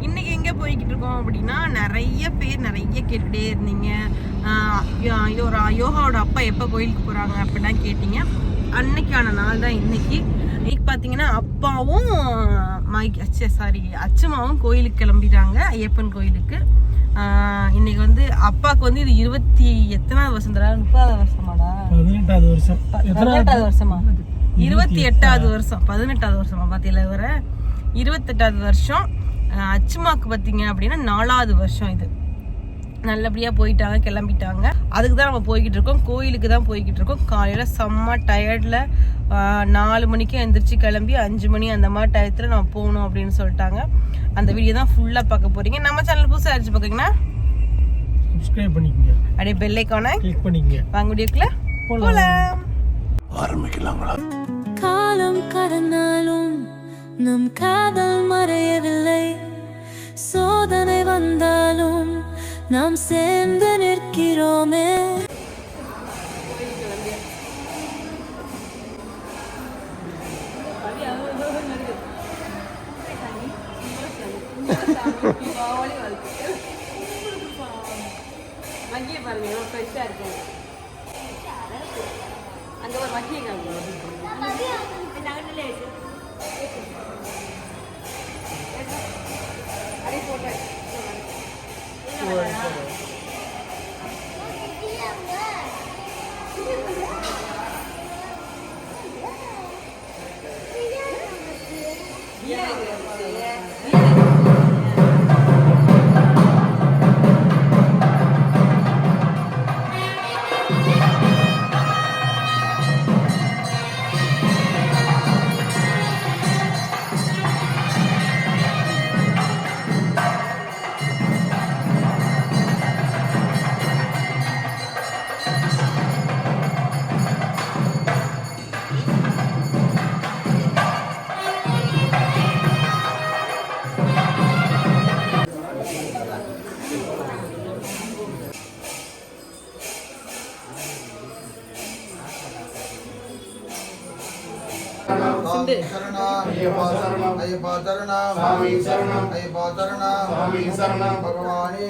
இன்னைக்கு எங்கே போய்கிட்டு இருக்கோம் அப்படின்னா, நிறைய பேர் நிறைய கேட்டுகிட்டே இருந்தீங்க, யோகாவோட அப்பா எப்போ கோயிலுக்கு போகிறாங்க அப்படின்னா கேட்டீங்க. அன்னைக்கான நாள் தான் இன்னைக்கு. பார்த்தீங்கன்னா அப்பாவும் அச்சுமாவும் கோயிலுக்கு கிளம்பிட்டாங்க, ஐயப்பன் கோயிலுக்கு. இன்னைக்கு வந்து அப்பாவுக்கு வந்து இது 28வது வருஷம் தரா, 30வது வருஷமாடா, 18வது வருஷமா, 28வது வருஷம், 18வது வருஷமா பார்த்தீங்களா, வர 28வது வருஷம். அச்சுமாக்கு பார்த்தீங்க அப்படின்னா 4வது வருஷம். இது நல்லபடியாக போயிட்டாங்க, கிளம்பிட்டாங்க. அதுக்கு தான் நம்ம போய்கிட்டு இருக்கோம், கோயிலுக்கு தான் போய்கிட்டு இருக்கோம். காலையில் செம்ம டயர்டில் 4 மணிக்கு எழுந்திரிச்சு கிளம்பி 5 மணி அந்த மாதிரி டயத்தில் நம்ம போகணும் அப்படின்னு சொல்லிட்டாங்க. அந்த வீடியோ தான் ஃபுல்லாக பார்க்க போகிறீங்க. நம்ம சேனல் புதுசாக அடிச்சு பார்க்குறீங்கன்னா சப்ஸ்கிரைப் பண்ணிக்கங்க, அப்படியே பெல் ஐகானை கிளிக் பண்ணிக்கங்க. வாங்க வீடியோக்குள்ள போகலாம், ஆரம்பிக்கலாங்களா? காலம் கடந்தாலும் நம் காதல் மறையவில்லை, சோதனை வந்தாலும் நாம் சேர்ந்து நிற்கிறோமே. மகிய பாருங்க, ஃப்ரெஷ்ஷாக இருக்கும். அங்கே ஒரு மகிய அடி போட்டு भगवानी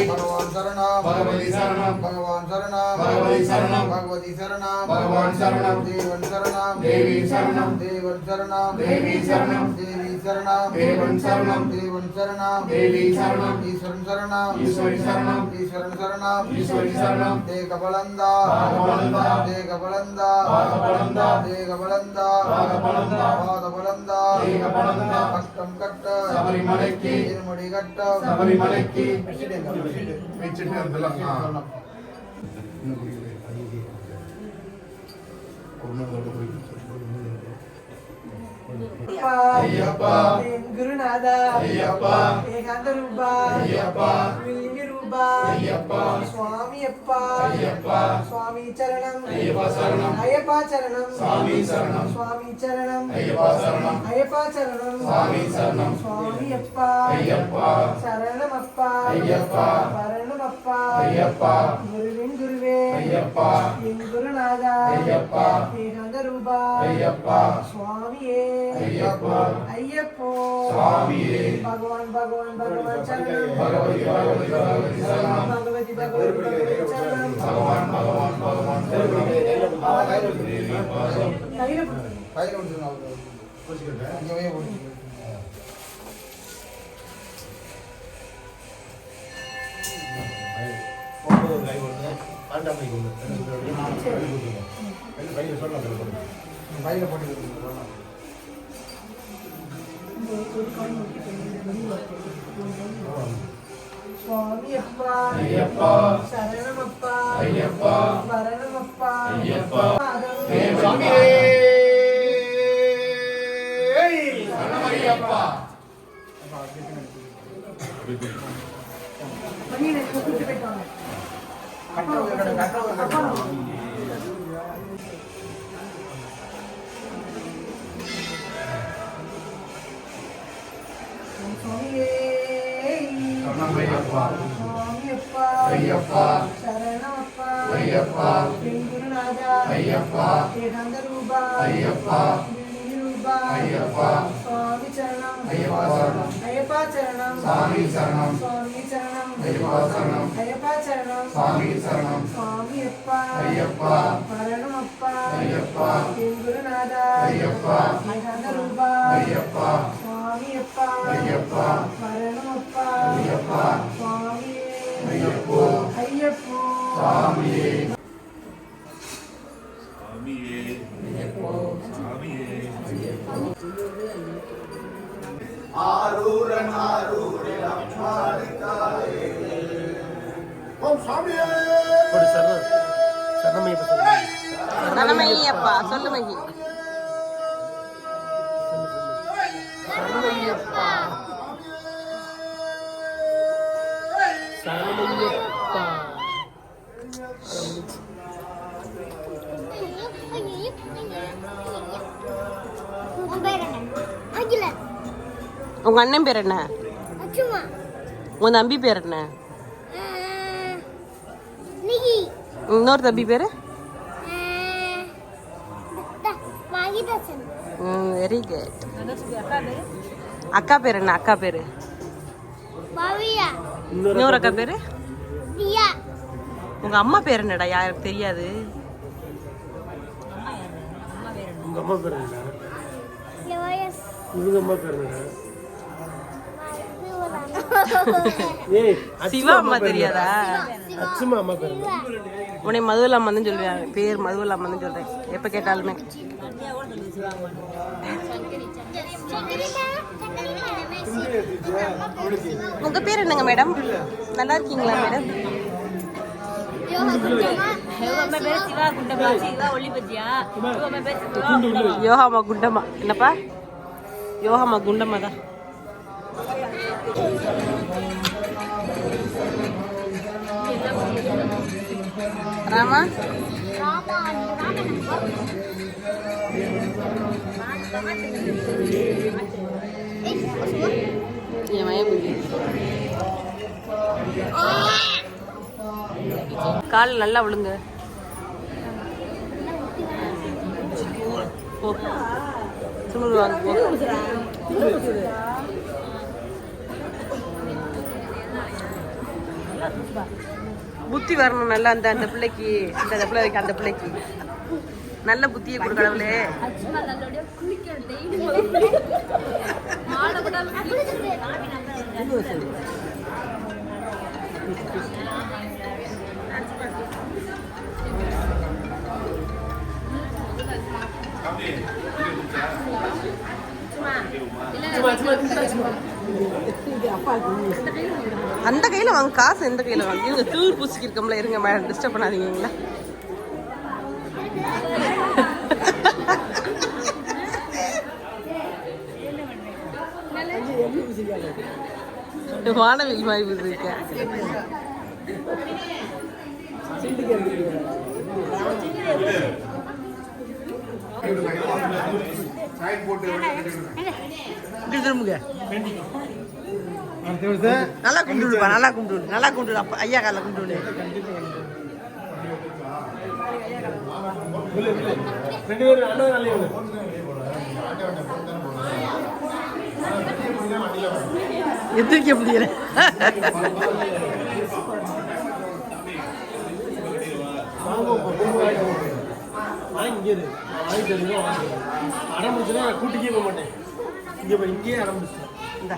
भगवान शरणम भगवती शरणम भगवान शरणम भगवती शरणम भगवती शरणम भगवान शरणम देवन शरणम देवी शरणम देवन शरणम देवी शरणम देवी शरणम देवन शरणम देवन शरणम देवी शरणम ईश्वरन शरणम ईश्वरी शरणम ईश्वरन शरणम ईश्वरी शरणम ते कबलंदा ते कबलंदा ते कबलंदा पाद बलंदा ते कबलंदा कष्टम कट्ट सबरिमलक्की तिरुमुडी कट्ट सबरिमलक्की வெச்சிட்டு அதெல்லாம் ஐயப்பா குருநாதா ஐயப்பா ஏகாந்தரூபா ஐயப்பா விருபா ஐயப்பா சுவாமி அப்பா ஐயப்பா சுவாமி சரணம் ஐயப்பா சரணம் ஐயப்பா சரணம் சுவாமி சரணம் சுவாமி சரணம் ஐயப்பா சரணம் ஐயப்பா சரணம் சுவாமி சரணம் சுவாமி அப்பா ஐயப்பா சரணம் அப்பா ஐயப்பா சரணம் அப்பா ஐயப்பா குருவின் குருவே ஐயப்பா என் குருநாதா ஐயப்பா ஏகாந்த ரூபா ஐயப்பா சுவாமியே ஐயப்பா ஐயப்போ சுவாமியே பகவான் பகவான் பகவான் சரணம் பகவதி பகவதி பகவதி சரணம் பகவதி பகவதி பகவதி சரணம் பகவான் பகவான் பகவான் சரணம் கையில கையில விட்டுருங்க அங்கவே போட்டு கையில போட்டு சுவாமி அப்பா ஐயப்பா சரணம் அப்பா ஐயப்பா வரணம் அப்பா ஐயப்பா பாதம் சுவாமியே சரணம் ஐயப்பா மணியை கூப்பிட்டு போயிட்டாங்க சுவாமியே சரணம் ஐயப்பா சுவாமி அப்பா ஐயப்பா சரணம் அப்பா ஐயப்பா என் குருநாதா ஐயப்பா ஏகாந்த ரூபா ஐயப்பா ரூபா ஐயப்பா சுவாமி சரணம் ஐயப்பா சரணம் ஐயப்பா சரணம் சாமி சரணம் சுவாமி சரணம் ஐயப்பா சரணம் ஐயப்பா சரணம் சாமி சரணம் சுவாமி அப்பா ஐயப்பா வரணம் அப்பா ஐயப்பா என் குருநாதா ஐயப்பா ஏகாந்த ரூபா ஐயப்பா சுவாமி அப்பா ஐயப்பா வரணம் அப்பா ஐயப்பா சுவாமியே ஐயப்போ ஐயப்போ சாமியே ஆரூரன் ஆரூரில் அம்மாடித்தாயே ஓம் சாமியே சரணமையப்பா சொல்லு மகி உங்க அண்ணன் பேர் என்ன உன் தம்பி பேர் என்ன இன்னொரு தம்பி பேரு வெரி குட் அக்கா பேர் என்ன அக்கா பேரு இன்னொரு அக்கா பேரு உங்க அம்மா பேர் என்னடா யாருக்கு தெரியாது உங்க அம்மா பேர் என்ன இவங்க அம்மா பேர் என்ன ஏய் சிவா அம்மா தெரியாதா அச்சுமா அம்மா பேர் என்ன உன்னை மதுவலாமன்னு சொல்லுவாங்க பேர் மதுவலாமன்னு சொல்றேன் எப்ப கேட்டாலுமே உங்க பேர் என்னங்க மேடம் நல்லா இருக்கீங்களா மேடம் யோகாமா குண்டம்மா என்னப்பா யோகாமா குண்டம்மா தான் ராமா என் மயம் கால் நல்லா விழுங்க போ சும்மா வாங்க போ புத்தி வரணும் நல்லா அந்த அந்த பிள்ளைக்கு அந்த பிள்ளைக்கு அந்த பிள்ளைக்கு நல்ல புத்தியை கொடு கடவுளே அந்த கையில வாங்க காசு எந்த கையில வாங்க இருங்க தூள் பூசிக்கு இருக்கோம்ல இருங்க மேடம் டிஸ்டர்ப் பண்ணாதீங்களா வானவில் மாதிரி இருக்கேன் சாய் போட்டு திரும்புங்க நல்லா கும்பிடுப்பா, நல்லா கும்பிடு, நல்லா கும்பிடு. அப்பா ஐயா காலில் கும்பிடு. ரெண்டு பேரும் அண்ணா காலையில் எதிர்க்க முடியல. ஆரம்பிச்சுன்னா நான் கூட்டிக்கே போக மாட்டேன். இங்கேயே ஆரம்பிச்சேன். இந்த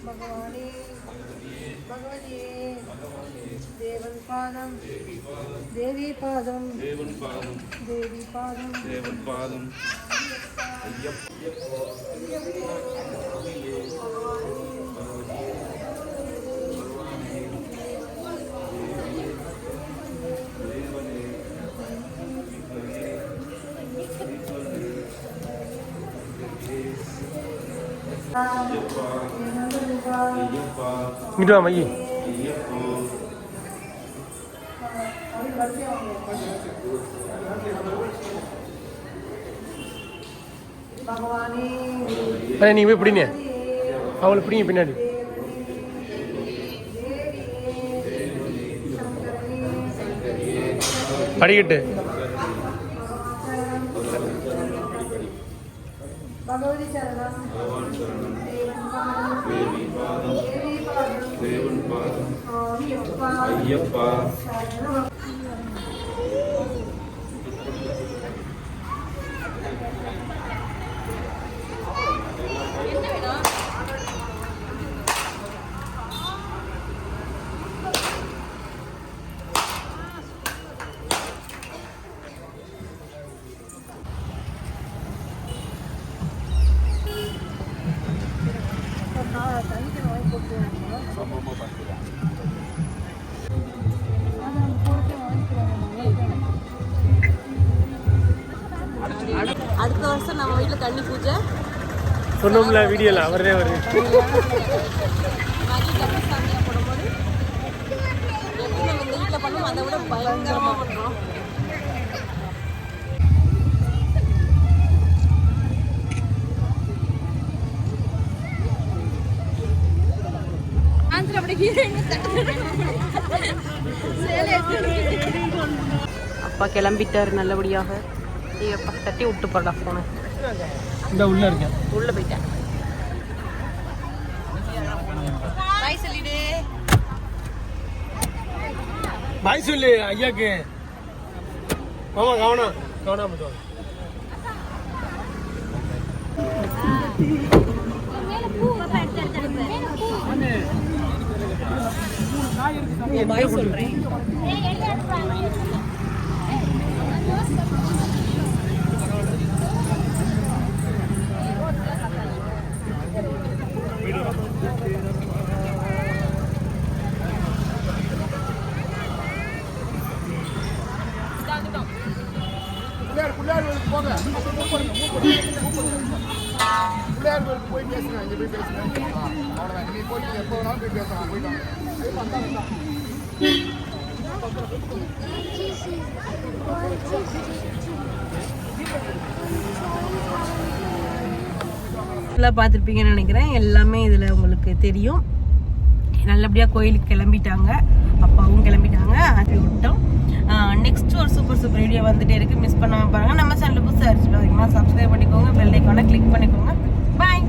भगवानी भगवती देवन पादम देवी पादम देवी पादम இங்கிட்டு வா மையி. நீங்க போய் பிடிங்க, அவளை பிடிங்க பின்னாடி. படிக்கட்டு भगवती चरणम देवन पादम अय्यप्पा அடுத்த வருஷம் நம்ம வீட்டில் கன்னி பூஜை சொன்னோம்ல வீடியோல அவரே வருது. சாமியாக போடும்போது எப்படி நம்ம இந்த வீட்டில் பண்ணோம் அதை விட பயங்கரமாக பண்ணுறோம். அப்பா கிளம்பிட்டார் நல்லபடியாக. அப்பா தட்டி விட்டு போடா போன இந்த உள்ள இருக்கேன், உள்ள போயிட்டேன். பாய் சொல்லிடு. பாய் சொல்லு ஐயாக்கு. மாமா கவனம் கவனம் பண்ணுவாங்க. பாய் சொல்றேன். போய் பேசுங்க, இங்க போய் பேசுங்க. அவ்வளவுதான், நீ போய் எப்போ வேணாலும் போய் பேசலாம். போயிட்டோம். பார்த்துருப்பீங்கன்னு நினைக்கிறேன். எல்லாமே இதில் உங்களுக்கு தெரியும். நல்லபடியாக கோயிலுக்கு கிளம்பிட்டாங்க, அப்பாவும் கிளம்பிட்டாங்க. அது விட்டோம். நெக்ஸ்ட் ஒரு சூப்பர் வீடியோ வந்துட்டே இருக்கு, மிஸ் பண்ணாமல் பாருங்கள். நம்ம சேனலுக்கு புதுசாக அடிச்சுட்டு சப்ஸ்கிரைப் பண்ணிக்கோங்க, பெல் ஐக்கானை கிளிக் பண்ணிக்கோங்க. பாய்.